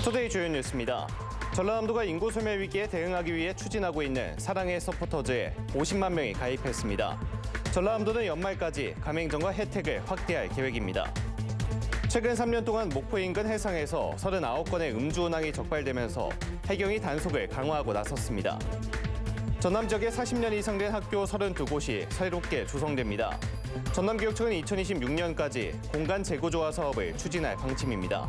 투데이 주요 뉴스입니다. 전라남도가 인구 소멸 위기에 대응하기 위해 추진하고 있는 사랑의 서포터즈에 50만 명이 가입했습니다. 전라남도는 연말까지 가맹점과 혜택을 확대할 계획입니다. 최근 3년 동안 목포 인근 해상에서 39건의 음주운항이 적발되면서 해경이 단속을 강화하고 나섰습니다. 전남 지역에 40년 이상 된 학교 32곳이 새롭게 조성됩니다. 전남교육청은 2026년까지 공간 재구조화 사업을 추진할 방침입니다.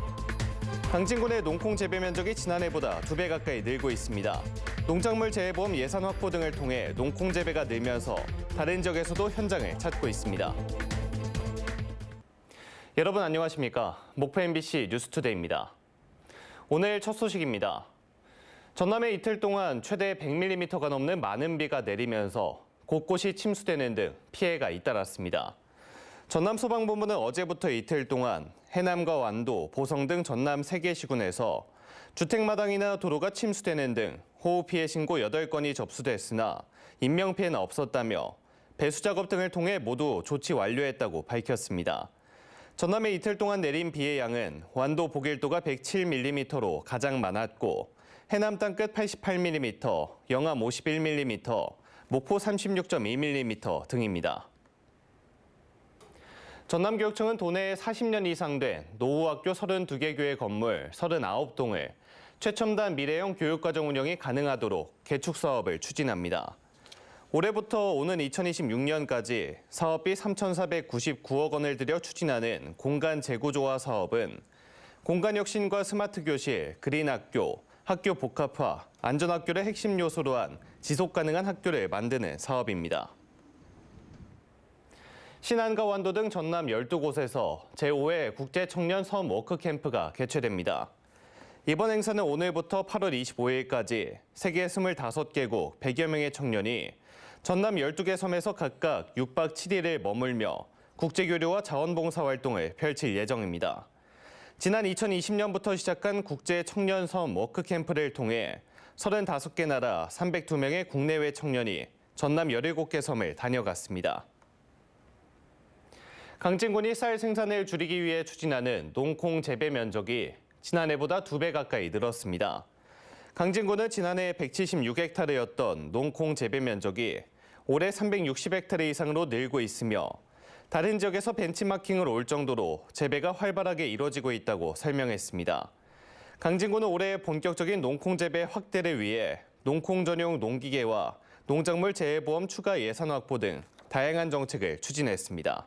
강진군의 농콩 재배 면적이 지난해보다 2배 가까이 늘고 있습니다. 농작물 재해보험 예산 확보 등을 통해 농콩 재배가 늘면서 다른 지역에서도 현장을 찾고 있습니다. 여러분 안녕하십니까? 목포 MBC 뉴스투데이입니다. 오늘 첫 소식입니다. 전남에 이틀 동안 최대 100mm가 넘는 많은 비가 내리면서 곳곳이 침수되는 등 피해가 잇따랐습니다. 전남소방본부는 어제부터 이틀 동안 해남과 완도, 보성 등 전남 3개 시군에서 주택마당이나 도로가 침수되는 등 호우 피해 신고 8건이 접수됐으나 인명피해는 없었다며 배수 작업 등을 통해 모두 조치 완료했다고 밝혔습니다. 전남에 이틀 동안 내린 비의 양은 완도 보길도가 107mm로 가장 많았고 해남 땅끝 88mm, 영암 51mm, 목포 36.2mm 등입니다. 전남교육청은 도내에 40년 이상 된 노후학교 32개 교회 건물 39동을 최첨단 미래형 교육과정 운영이 가능하도록 개축 사업을 추진합니다. 올해부터 오는 2026년까지 사업비 3,499억 원을 들여 추진하는 공간 재구조화 사업은 공간 혁신과 스마트 교실, 그린 학교, 학교 복합화, 안전학교를 핵심 요소로 한 지속 가능한 학교를 만드는 사업입니다. 신안과 완도 등 전남 12곳에서 제5회 국제청년 섬 워크캠프가 개최됩니다. 이번 행사는 오늘부터 8월 25일까지 세계 25개국 100여 명의 청년이 전남 12개 섬에서 각각 6박 7일을 머물며 국제교류와 자원봉사 활동을 펼칠 예정입니다. 지난 2020년부터 시작한 국제청년섬 워크캠프를 통해 35개 나라 302명의 국내외 청년이 전남 17개 섬을 다녀갔습니다. 강진군이 쌀 생산을 줄이기 위해 추진하는 농콩 재배 면적이 지난해보다 2배 가까이 늘었습니다. 강진군은 지난해 176헥타르였던 농콩 재배 면적이 올해 360헥타르 이상으로 늘고 있으며 다른 지역에서 벤치마킹을 올 정도로 재배가 활발하게 이뤄지고 있다고 설명했습니다. 강진군은 올해 본격적인 농콩 재배 확대를 위해 농콩 전용 농기계와 농작물 재해보험 추가 예산 확보 등 다양한 정책을 추진했습니다.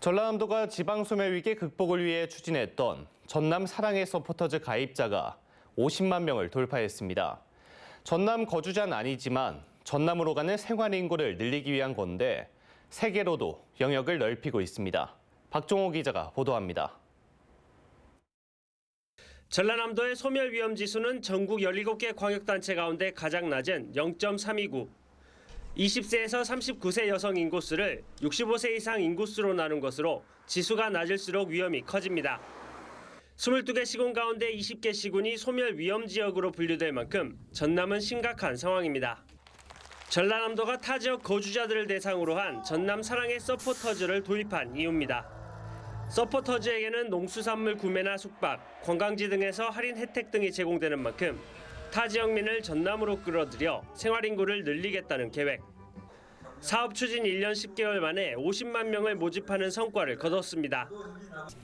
전라남도가 지방소멸 위기 극복을 위해 추진했던 전남 사랑의 서포터즈 가입자가 50만 명을 돌파했습니다. 전남 거주자는 아니지만 전남으로 가는 생활 인구를 늘리기 위한 건데 세계로도 영역을 넓히고 있습니다. 박종호 기자가 보도합니다. 전라남도의 소멸 위험 지수는 전국 17개 광역단체 가운데 가장 낮은 0.329. 20세에서 39세 여성 인구수를 65세 이상 인구수로 나눈 것으로 지수가 낮을수록 위험이 커집니다. 22개 시군 가운데 20개 시군이 소멸 위험 지역으로 분류될 만큼 전남은 심각한 상황입니다. 전라남도가 타 지역 거주자들을 대상으로 한 전남 사랑의 서포터즈를 도입한 이유입니다. 서포터즈에게는 농수산물 구매나 숙박, 관광지 등에서 할인 혜택 등이 제공되는 만큼 타 지역민을 전남으로 끌어들여 생활인구를 늘리겠다는 계획. 사업 추진 1년 10개월 만에 50만 명을 모집하는 성과를 거뒀습니다.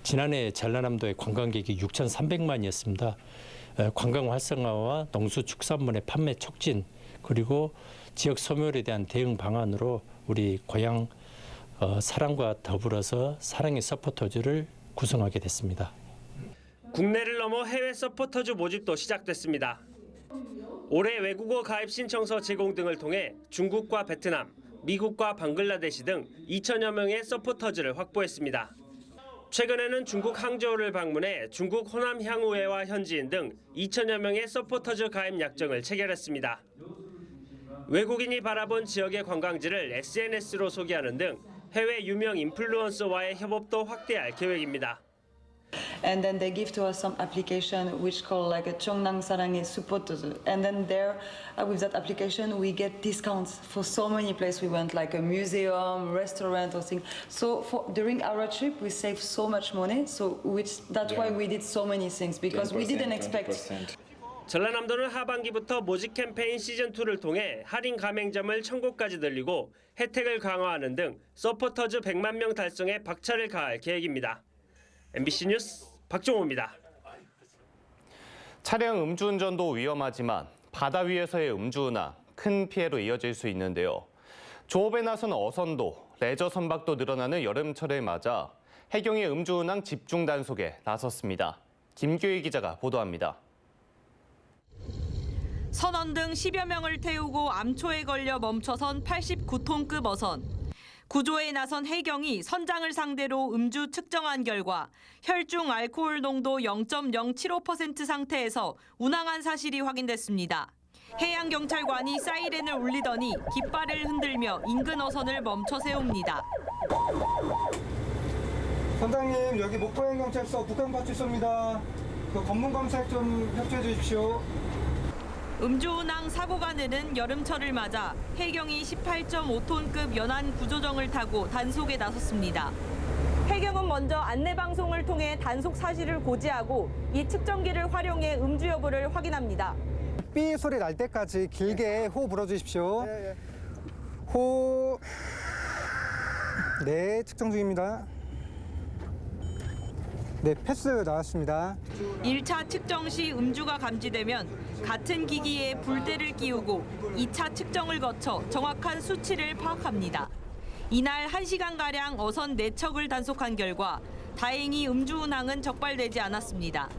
지난해 전라남도의 관광객이 6,300만이었습니다. 관광 활성화와 농수축산물의 판매 촉진 그리고 지역 소멸에 대한 대응 방안으로 우리 고향 사랑과 더불어서 사랑의 서포터즈를 구성하게 됐습니다. 국내를 넘어 해외 서포터즈 모집도 시작됐습니다. 올해 외국어 가입 신청서 제공 등을 통해 중국과 베트남, 미국과 방글라데시 등 2천여 명의 서포터즈를 확보했습니다. 최근에는 중국 항저우를 방문해 중국 호남 향후회와 현지인 등 2천여 명의 서포터즈 가입 약정을 체결했습니다. 외국인이 바라본 지역의 관광지를 SNS로 소개하는 등 해외 유명 인플루언서와의 협업도 확대할 계획입니다. And then they give to us some application which called like a 청량 사랑의 supporter. And then there, with that application, we get discounts for so many places we went, like a museum, restaurant, or thing. So during our trip, we saved so much money. So that's why we did so many things because we didn't expect. 20%. 전라남도는 하반기부터 모집 캠페인 시즌2를 통해 할인 가맹점을 1000곳까지 늘리고 혜택을 강화하는 등 서포터즈 100만 명 달성에 박차를 가할 계획입니다. MBC 뉴스 박종호입니다. 차량 음주운전도 위험하지만 바다 위에서의 음주운항 큰 피해로 이어질 수 있는데요. 조업에 나선 어선도 레저 선박도 늘어나는 여름철을 맞아 해경이 음주운항 집중 단속에 나섰습니다. 김규희 기자가 보도합니다. 선원 등 10여 명을 태우고 암초에 걸려 멈춰선 89톤급 어선. 구조에 나선 해경이 선장을 상대로 음주 측정한 결과 혈중 알코올 농도 0.075% 상태에서 운항한 사실이 확인됐습니다. 해양경찰관이 사이렌을 울리더니 깃발을 흔들며 인근 어선을 멈춰 세웁니다. 선장님, 여기 목포해경찰서 북한파출소입니다. 그 검문 검색 좀 협조해 주십시오. 음주운항 사고가 느는 여름철을 맞아 해경이 18.5톤급 연안 구조정을 타고 단속에 나섰습니다. 해경은 먼저 안내방송을 통해 단속 사실을 고지하고 이 측정기를 활용해 음주 여부를 확인합니다. 삐 소리 날 때까지 길게 호흡 불어주십시오. 호흡. 네, 측정 중입니다. 네, 패스 나왔습니다. 1차 측정 시 음주가 감지되면 같은 기기에 불대를 끼우고 2차 측정을 거쳐 정확한 수치를 파악합니다. 이날 1시간가량 어선 4척을 단속한 결과 다행히 음주운항은 적발되지 않았습니다.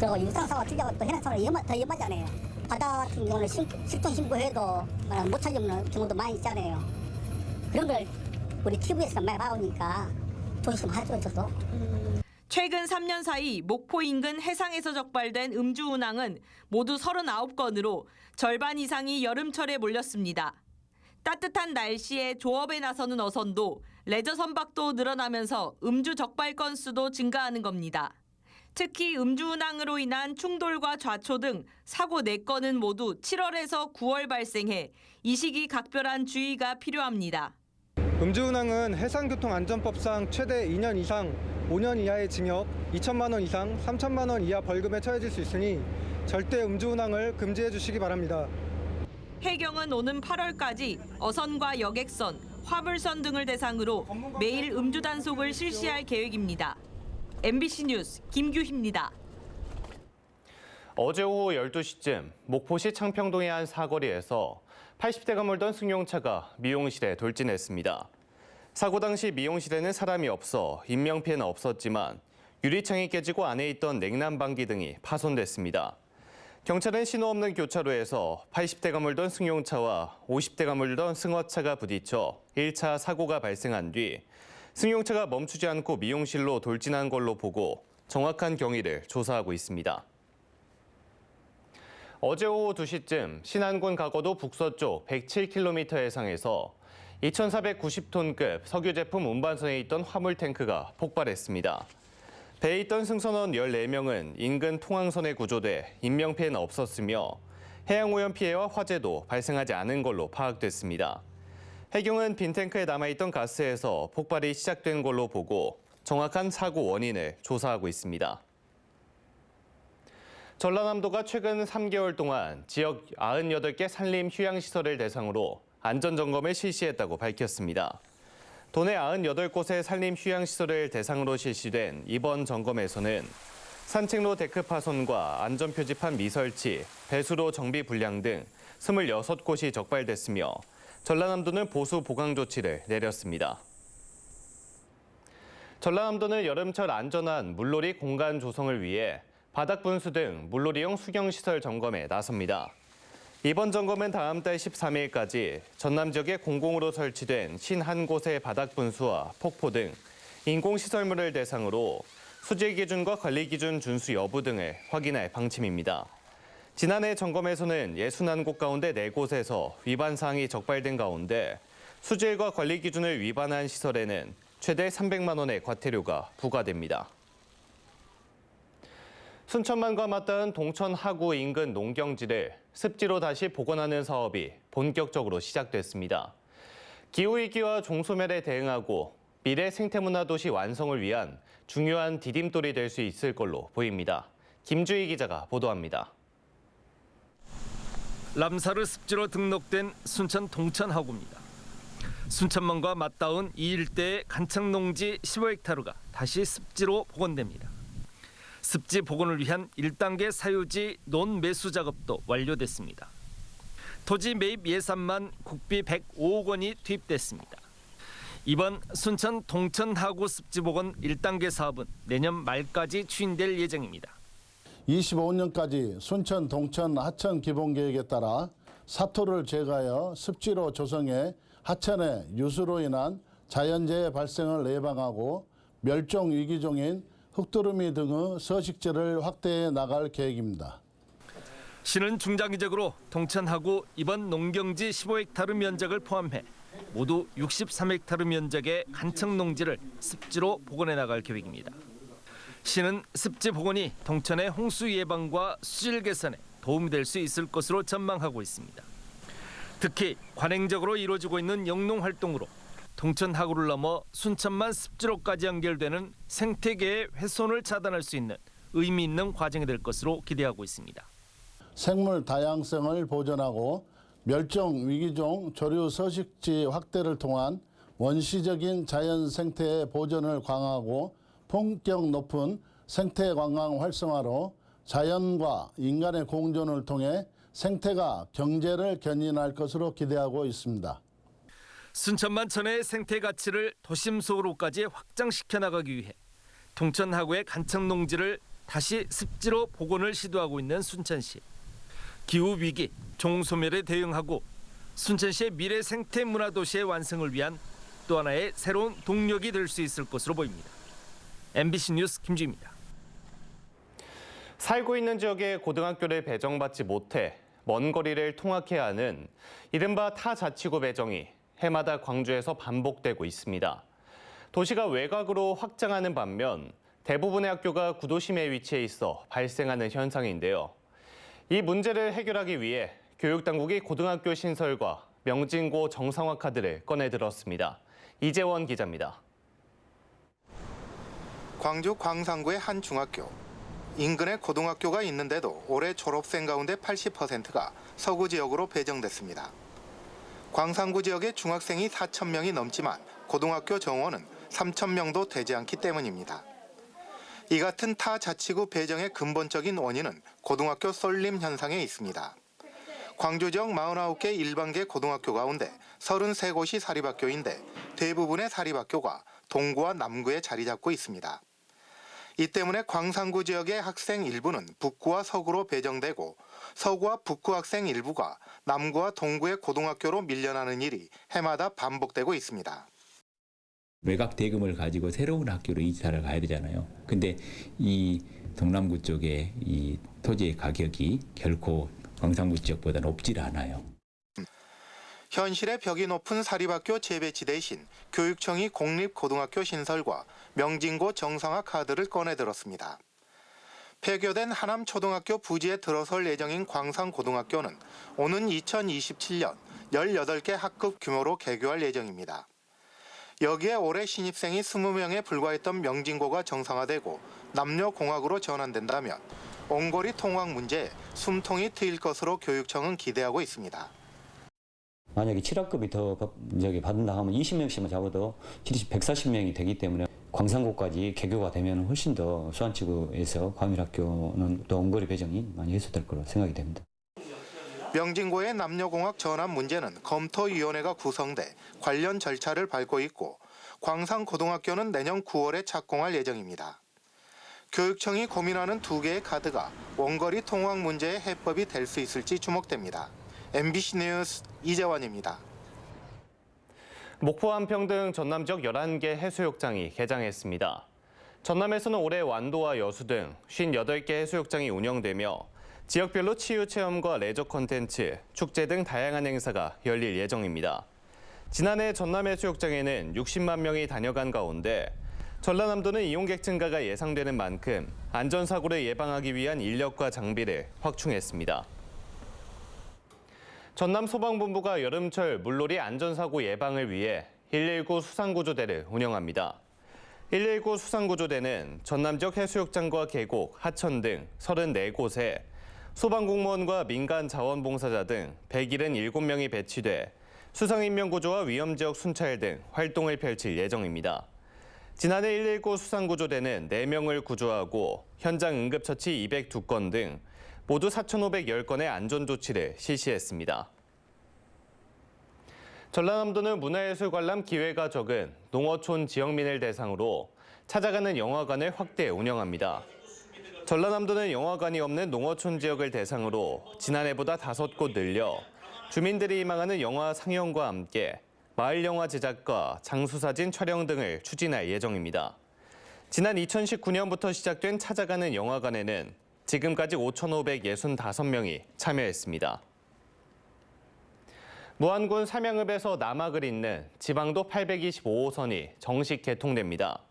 저 유상사고 특이하고 또 해상사고는 더 위험하잖아요. 바다 같은 경우는 실종 신고해도 못 찾는 경우도 많이 있잖아요. 그런 걸 우리 TV에서 많이 봐오니까 조심하죠, 저도. 최근 3년 사이 목포 인근 해상에서 적발된 음주운항은 모두 39건으로 절반 이상이 여름철에 몰렸습니다. 따뜻한 날씨에 조업에 나서는 어선도 레저 선박도 늘어나면서 음주 적발 건수도 증가하는 겁니다. 특히 음주운항으로 인한 충돌과 좌초 등 사고 4건은 모두 7월에서 9월 발생해 이 시기 각별한 주의가 필요합니다. 음주운항은 해상교통안전법상 최대 2년 이상 5년 이하의 징역, 2천만 원 이상 3천만 원 이하 벌금에 처해질 수 있으니 절대 음주운항을 금지해 주시기 바랍니다. 해경은 오는 8월까지 어선과 여객선, 화물선 등을 대상으로 매일 음주 단속을 실시할 계획입니다. MBC 뉴스 김규희입니다. 어제 오후 12시쯤 목포시 창평동의 한 사거리에서 80대가 몰던 승용차가 미용실에 돌진했습니다. 사고 당시 미용실에는 사람이 없어 인명피해는 없었지만 유리창이 깨지고 안에 있던 냉난방기 등이 파손됐습니다. 경찰은 신호 없는 교차로에서 80대가 몰던 승용차와 50대가 몰던 승하차가 부딪혀 1차 사고가 발생한 뒤 승용차가 멈추지 않고 미용실로 돌진한 걸로 보고 정확한 경위를 조사하고 있습니다. 어제 오후 2시쯤 신안군 가거도 북서쪽 107km 해상에서 2,490톤급 석유 제품 운반선에 있던 화물 탱크가 폭발했습니다. 배에 있던 승선원 14명은 인근 통항선에 구조돼 인명피해는 없었으며 해양오염 피해와 화재도 발생하지 않은 걸로 파악됐습니다. 해경은 빈 탱크에 남아있던 가스에서 폭발이 시작된 걸로 보고 정확한 사고 원인을 조사하고 있습니다. 전라남도가 최근 3개월 동안 지역 98개 산림 휴양시설을 대상으로 안전점검을 실시했다고 밝혔습니다. 도내 98곳의 산림 휴양시설을 대상으로 실시된 이번 점검에서는 산책로 데크 파손과 안전표지판 미설치, 배수로 정비 불량 등 26곳이 적발됐으며 전라남도는 보수 보강 조치를 내렸습니다. 전라남도는 여름철 안전한 물놀이 공간 조성을 위해 바닥 분수 등 물놀이용 수경시설 점검에 나섭니다. 이번 점검은 다음 달 13일까지 전남 지역에 공공으로 설치된 51곳의 바닥 분수와 폭포 등 인공시설물을 대상으로 수질 기준과 관리 기준 준수 여부 등을 확인할 방침입니다. 지난해 점검에서는 61곳 가운데 4곳에서 위반 사항이 적발된 가운데 수질과 관리 기준을 위반한 시설에는 최대 300만 원의 과태료가 부과됩니다. 순천만과 맞닿은 동천 하구 인근 농경지를 습지로 다시 복원하는 사업이 본격적으로 시작됐습니다. 기후위기와 종소멸에 대응하고 미래 생태문화 도시 완성을 위한 중요한 디딤돌이 될 수 있을 걸로 보입니다. 김주희 기자가 보도합니다. 람사르 습지로 등록된 순천 동천하구입니다. 순천만과 맞닿은 이 일대의 간척농지 15헥타르가 다시 습지로 복원됩니다. 습지 복원을 위한 1단계 사유지 논매수 작업도 완료됐습니다. 토지 매입 예산만 국비 105억 원이 투입됐습니다. 이번 순천 동천하구 습지 복원 1단계 사업은 내년 말까지 추진될 예정입니다. 25년까지 순천 동천 하천 기본계획에 따라 사토를 제거하여 습지로 조성해 하천의 유수로 인한 자연재해 발생을 예방하고 멸종 위기종인 흑두루미 등의 서식지를 확대해 나갈 계획입니다. 시는 중장기적으로 동천하구 이번 농경지 15헥타르 면적을 포함해 모두 63헥타르 면적의 간척농지를 습지로 복원해 나갈 계획입니다. 시는 습지 복원이 동천의 홍수 예방과 수질 개선에 도움이 될 수 있을 것으로 전망하고 있습니다. 특히 관행적으로 이루어지고 있는 영농 활동으로 동천하구를 넘어 순천만 습지로까지 연결되는 생태계의 훼손을 차단할 수 있는 의미 있는 과정이 될 것으로 기대하고 있습니다. 생물 다양성을 보존하고 멸종 위기종 조류 서식지 확대를 통한 원시적인 자연 생태의 보존을 강화하고 품격 높은 생태 관광 활성화로 자연과 인간의 공존을 통해 생태가 경제를 견인할 것으로 기대하고 있습니다. 순천만 천혜의 생태 가치를 도심 속으로까지 확장시켜 나가기 위해 동천하구의 간척농지를 다시 습지로 복원을 시도하고 있는 순천시. 기후위기, 종소멸에 대응하고 순천시의 미래 생태 문화 도시의 완성을 위한 또 하나의 새로운 동력이 될 수 있을 것으로 보입니다. MBC 뉴스 김주희입니다. 살고 있는 지역에 고등학교를 배정받지 못해 먼 거리를 통학해야 하는 이른바 타자치구 배정이 해마다 광주에서 반복되고 있습니다. 도시가 외곽으로 확장하는 반면 대부분의 학교가 구도심에 위치해 있어 발생하는 현상인데요. 이 문제를 해결하기 위해 교육당국이 고등학교 신설과 명진고 정상화 카드를 꺼내들었습니다. 이재원 기자입니다. 광주 광산구의 한 중학교. 인근에 고등학교가 있는데도 올해 졸업생 가운데 80%가 서구 지역으로 배정됐습니다. 광산구 지역의 중학생이 4,000명이 넘지만 고등학교 정원은 3,000명도 되지 않기 때문입니다. 이 같은 타자치구 배정의 근본적인 원인은 고등학교 쏠림 현상에 있습니다. 광주 지역 49개 일반계 고등학교 가운데 33곳이 사립학교인데 대부분의 사립학교가 동구와 남구에 자리 잡고 있습니다. 이 때문에 광산구 지역의 학생 일부는 북구와 서구로 배정되고 서구와 북구 학생 일부가 남구와 동구의 고등학교로 밀려나는 일이 해마다 반복되고 있습니다. 외곽 대금을 가지고 새로운 학교로 이사를 가야 되잖아요. 근데 이 동남구 쪽에 이 토지의 가격이 결코 광산구 지역보다 높질 않아요. 현실의 벽이 높은 사립학교 재배치 대신 교육청이 공립고등학교 신설과 명진고 정상화 카드를 꺼내들었습니다. 폐교된 하남초등학교 부지에 들어설 예정인 광산고등학교는 오는 2027년 18개 학급 규모로 개교할 예정입니다. 여기에 올해 신입생이 20명에 불과했던 명진고가 정상화되고 남녀공학으로 전환된다면 원거리 통학 문제에 숨통이 트일 것으로 교육청은 기대하고 있습니다. 만약에 7학급이 더 받는다 하면 20명씩만 잡아도 140명이 되기 때문에 광산고까지 개교가 되면 훨씬 더 수안치구에서 과밀학교는 또 원거리 배정이 많이 해소될 거로 생각이 됩니다. 명진고의 남녀공학 전환 문제는 검토위원회가 구성돼 관련 절차를 밟고 있고 광산고등학교는 내년 9월에 착공할 예정입니다. 교육청이 고민하는 두 개의 카드가 원거리 통학 문제의 해법이 될 수 있을지 주목됩니다. MBC 뉴스 이재원입니다. 목포 한평등 전남 지역 11개 해수욕장이 개장했습니다. 전남에서는 올해 완도와 여수 등 58개 해수욕장이 운영되며 지역별로 치유 체험과 레저 콘텐츠, 축제 등 다양한 행사가 열릴 예정입니다. 지난해 전남 해수욕장에는 60만 명이 다녀간 가운데 전라남도는 이용객 증가가 예상되는 만큼 안전사고를 예방하기 위한 인력과 장비를 확충했습니다. 전남소방본부가 여름철 물놀이 안전사고 예방을 위해 119 수상구조대를 운영합니다. 119 수상구조대는 전남 지역 해수욕장과 계곡, 하천 등 34곳에 소방공무원과 민간 자원봉사자 등 177명이 배치돼 수상인명구조와 위험지역 순찰 등 활동을 펼칠 예정입니다. 지난해 119 수상구조대는 4명을 구조하고 현장 응급처치 202건 등 모두 4,510건의 안전조치를 실시했습니다. 전라남도는 문화예술 관람 기회가 적은 농어촌 지역민을 대상으로 찾아가는 영화관을 확대 운영합니다. 전라남도는 영화관이 없는 농어촌 지역을 대상으로 지난해보다 5곳 늘려 주민들이 희망하는 영화 상영과 함께 마을 영화 제작과 장수사진 촬영 등을 추진할 예정입니다. 지난 2019년부터 시작된 찾아가는 영화관에는 지금까지 5,565명이 참여했습니다. 무안군 삼양읍에서 남악을 잇는 지방도 825호선이 정식 개통됩니다.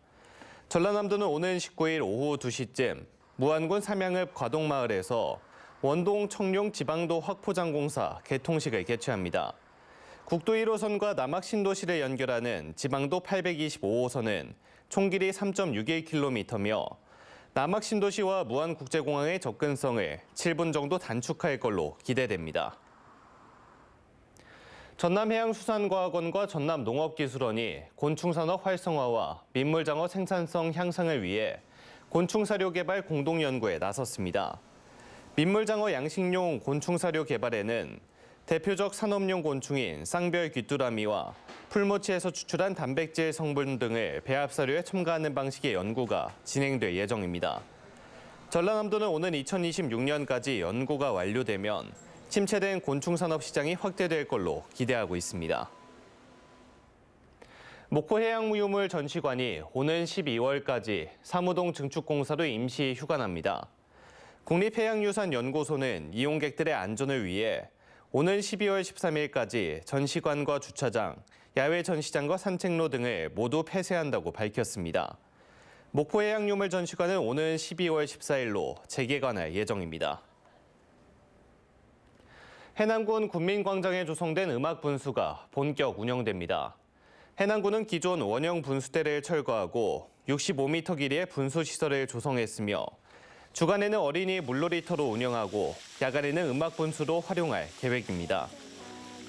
전라남도는 오는 19일 오후 2시쯤 무안군 삼양읍 과동마을에서 원동 청룡 지방도 확포장공사 개통식을 개최합니다. 국도 1호선과 남악 신도시를 연결하는 지방도 825호선은 총 길이 3.61km며 남악 신도시와 무안국제공항의 접근성을 7분 정도 단축할 걸로 기대됩니다. 전남해양수산과학원과 전남농업기술원이 곤충산업 활성화와 민물장어 생산성 향상을 위해 곤충사료 개발 공동연구에 나섰습니다. 민물장어 양식용 곤충사료 개발에는 대표적 산업용 곤충인 쌍별 귀뚜라미와 풀모치에서 추출한 단백질 성분 등을 배합사료에 첨가하는 방식의 연구가 진행될 예정입니다. 전라남도는 오는 2026년까지 연구가 완료되면 침체된 곤충산업 시장이 확대될 걸로 기대하고 있습니다. 목포해양무유물 전시관이 오는 12월까지 사무동 증축공사로 임시 휴관합니다. 국립해양유산연구소는 이용객들의 안전을 위해 오는 12월 13일까지 전시관과 주차장, 야외 전시장과 산책로 등을 모두 폐쇄한다고 밝혔습니다. 목포해양유물 전시관은 오는 12월 14일로 재개관할 예정입니다. 해남군 군민광장에 조성된 음악분수가 본격 운영됩니다. 해남군은 기존 원형 분수대를 철거하고 65m 길이의 분수시설을 조성했으며 주간에는 어린이 물놀이터로 운영하고 야간에는 음악분수로 활용할 계획입니다.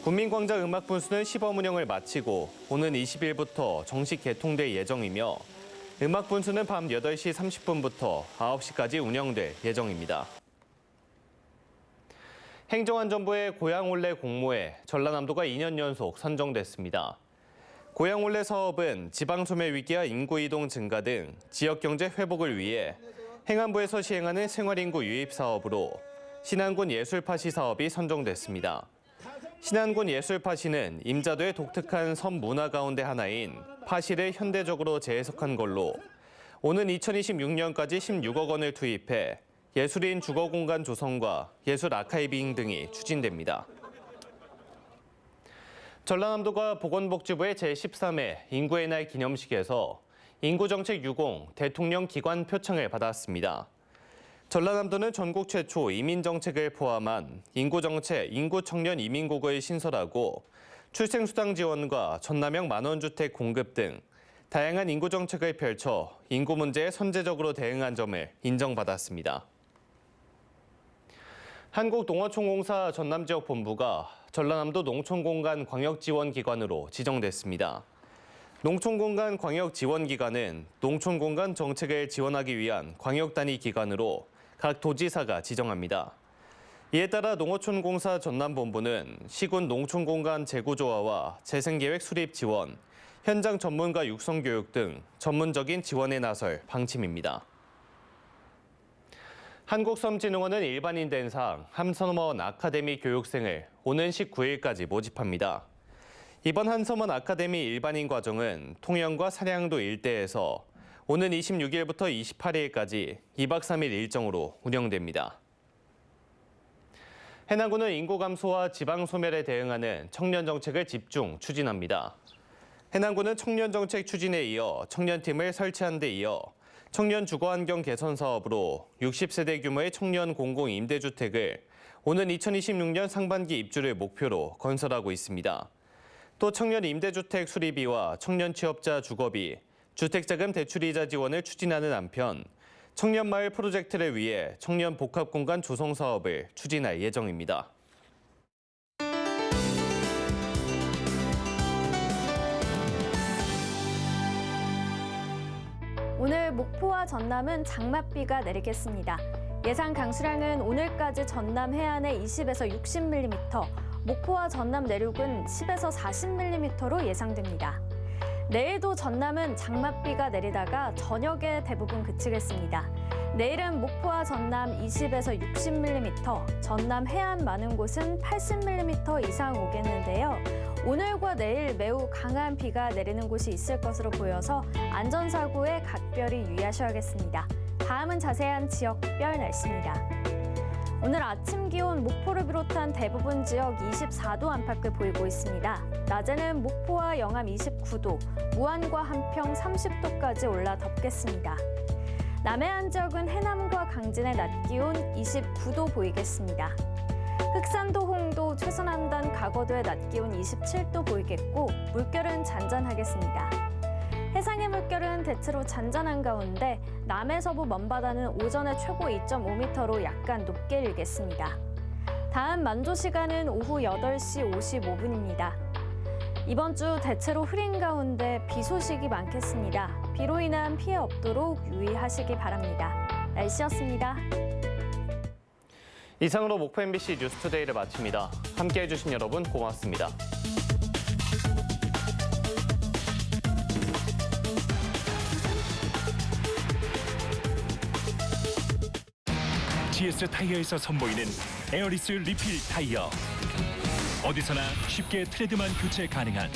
군민광장 음악분수는 시범 운영을 마치고 오는 20일부터 정식 개통될 예정이며 음악분수는 밤 8시 30분부터 9시까지 운영될 예정입니다. 행정안전부의 고향올레 공모에 전라남도가 2년 연속 선정됐습니다. 고향올레 사업은 지방소멸 위기와 인구 이동 증가 등 지역 경제 회복을 위해 행안부에서 시행하는 생활인구 유입 사업으로 신안군 예술파시 사업이 선정됐습니다. 신안군 예술파시는 임자도의 독특한 섬 문화 가운데 하나인 파시를 현대적으로 재해석한 걸로 오는 2026년까지 16억 원을 투입해 예술인 주거 공간 조성과 예술 아카이빙 등이 추진됩니다. 전라남도가 보건복지부의 제13회 인구의 날 기념식에서 인구정책 유공 대통령 기관 표창을 받았습니다. 전라남도는 전국 최초 이민정책을 포함한 인구정책, 인구청년 이민국을 신설하고 출생수당 지원과 전남형 만원주택 공급 등 다양한 인구정책을 펼쳐 인구 문제에 선제적으로 대응한 점을 인정받았습니다. 한국농어촌공사 전남지역본부가 전라남도 농촌공간 광역지원기관으로 지정됐습니다. 농촌공간 광역지원기관은 농촌공간 정책을 지원하기 위한 광역단위 기관으로 각 도지사가 지정합니다. 이에 따라 농어촌공사 전남본부는 시군 농촌공간 재구조화와 재생계획 수립 지원, 현장 전문가 육성 교육 등 전문적인 지원에 나설 방침입니다. 한국섬진흥원은 일반인 대상 한섬원 아카데미 교육생을 오는 19일까지 모집합니다. 이번 한섬원 아카데미 일반인 과정은 통영과 사량도 일대에서 오는 26일부터 28일까지 2박 3일 일정으로 운영됩니다. 해남군은 인구 감소와 지방 소멸에 대응하는 청년 정책을 집중 추진합니다. 해남군은 청년정책 추진에 이어 청년팀을 설치한 데 이어 청년 주거환경 개선 사업으로 60세대 규모의 청년 공공임대주택을 오는 2026년 상반기 입주를 목표로 건설하고 있습니다. 또 청년 임대주택 수리비와 청년 취업자 주거비, 주택자금 대출이자 지원을 추진하는 한편 청년마을 프로젝트를 위해 청년 복합공간 조성 사업을 추진할 예정입니다. 오늘 목포와 전남은 장맛비가 내리겠습니다. 예상 강수량은 오늘까지 전남 해안에 20에서 60mm, 목포와 전남 내륙은 10에서 40mm로 예상됩니다. 내일도 전남은 장맛비가 내리다가 저녁에 대부분 그치겠습니다. 내일은 목포와 전남 20에서 60mm, 전남 해안 많은 곳은 80mm 이상 오겠는데요. 오늘과 내일 매우 강한 비가 내리는 곳이 있을 것으로 보여서 안전사고에 각별히 유의하셔야겠습니다. 다음은 자세한 지역별 날씨입니다. 오늘 아침 기온 목포를 비롯한 대부분 지역 24도 안팎을 보이고 있습니다. 낮에는 목포와 영암 29도, 무안과 한평 30도까지 올라 덥겠습니다. 남해안 지역은 해남과 강진의 낮 기온 29도 보이겠습니다. 흑산도, 홍도, 최선암단, 가거도의 낮 기온 27도 보이겠고 물결은 잔잔하겠습니다. 해상의 물결은 대체로 잔잔한 가운데 남해 서부 먼바다는 오전에 최고 2.5m로 약간 높게 일겠습니다. 다음 만조 시간은 오후 8시 55분입니다. 이번 주 대체로 흐린 가운데 비 소식이 많겠습니다. 비로 인한 피해 없도록 유의하시기 바랍니다. 날씨였습니다. 이상으로 목포 MBC 뉴스투데이를 마칩니다. 함께해 주신 여러분 고맙습니다. GS 타이어에서 선보이는 에어리스 리필 타이어. 어디서나 쉽게 트레드만 교체 가능한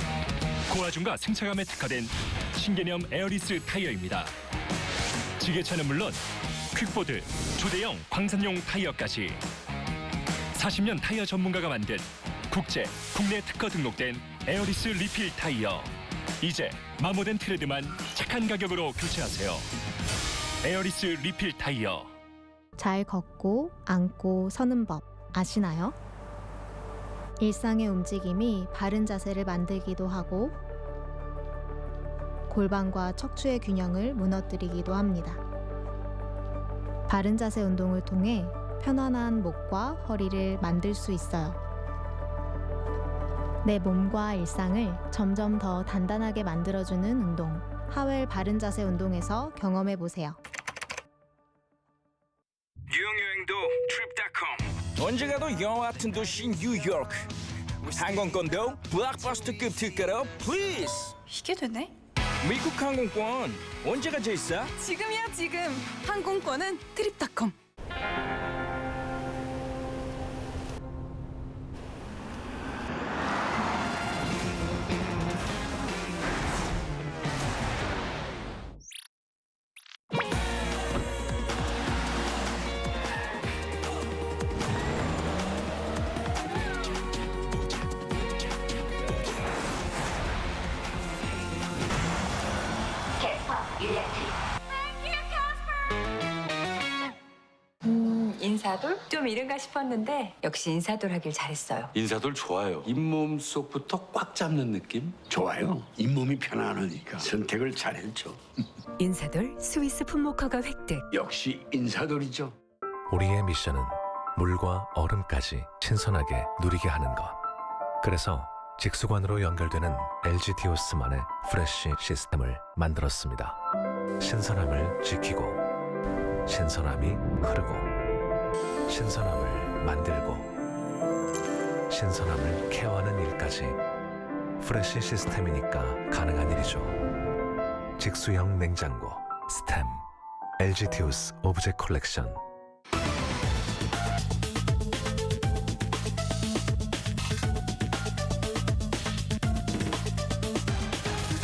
고화중과 승차감에 특화된 신개념 에어리스 타이어입니다. 지게차는 물론 퀵보드, 조대형 광산용 타이어까지 40년 타이어 전문가가 만든 국제, 국내 특허 등록된 에어리스 리필 타이어. 이제 마모된 트레드만 착한 가격으로 교체하세요. 에어리스 리필 타이어. 잘 걷고 앉고 서는 법 아시나요? 일상의 움직임이 바른 자세를 만들기도 하고 골반과 척추의 균형을 무너뜨리기도 합니다. 바른 자세 운동을 통해 편안한 목과 허리를 만들 수 있어요. 내 몸과 일상을 점점 더 단단하게 만들어주는 운동, 하웰 바른 자세 운동에서 경험해보세요. 유용여행도 trip.com. 언제 가도 영화 같은 도시 뉴욕. 항공권도 블록버스터급 특가로 플리즈. 이게 되네? 미국 항공권 언제가 제일 싸? 지금이야 지금. 항공권은 trip.com. 인사돌? 좀 이른가 싶었는데 역시 인사돌 하길 잘했어요. 인사돌 좋아요. 잇몸 속부터 꽉 잡는 느낌? 좋아요. 잇몸이 편안하니까 선택을 잘했죠. 인사돌 스위스 품목허가 획득. 역시 인사돌이죠. 우리의 미션은 물과 얼음까지 신선하게 누리게 하는 것. 그래서 직수관으로 연결되는 LG 디오스만의 프레쉬 시스템을 만들었습니다. 신선함을 지키고 신선함이 흐르고 신선함을 만들고 신선함을 케어하는 일까지 프레쉬 시스템이니까 가능한 일이죠. 직수형 냉장고 스템 LG 디오스 오브젝 컬렉션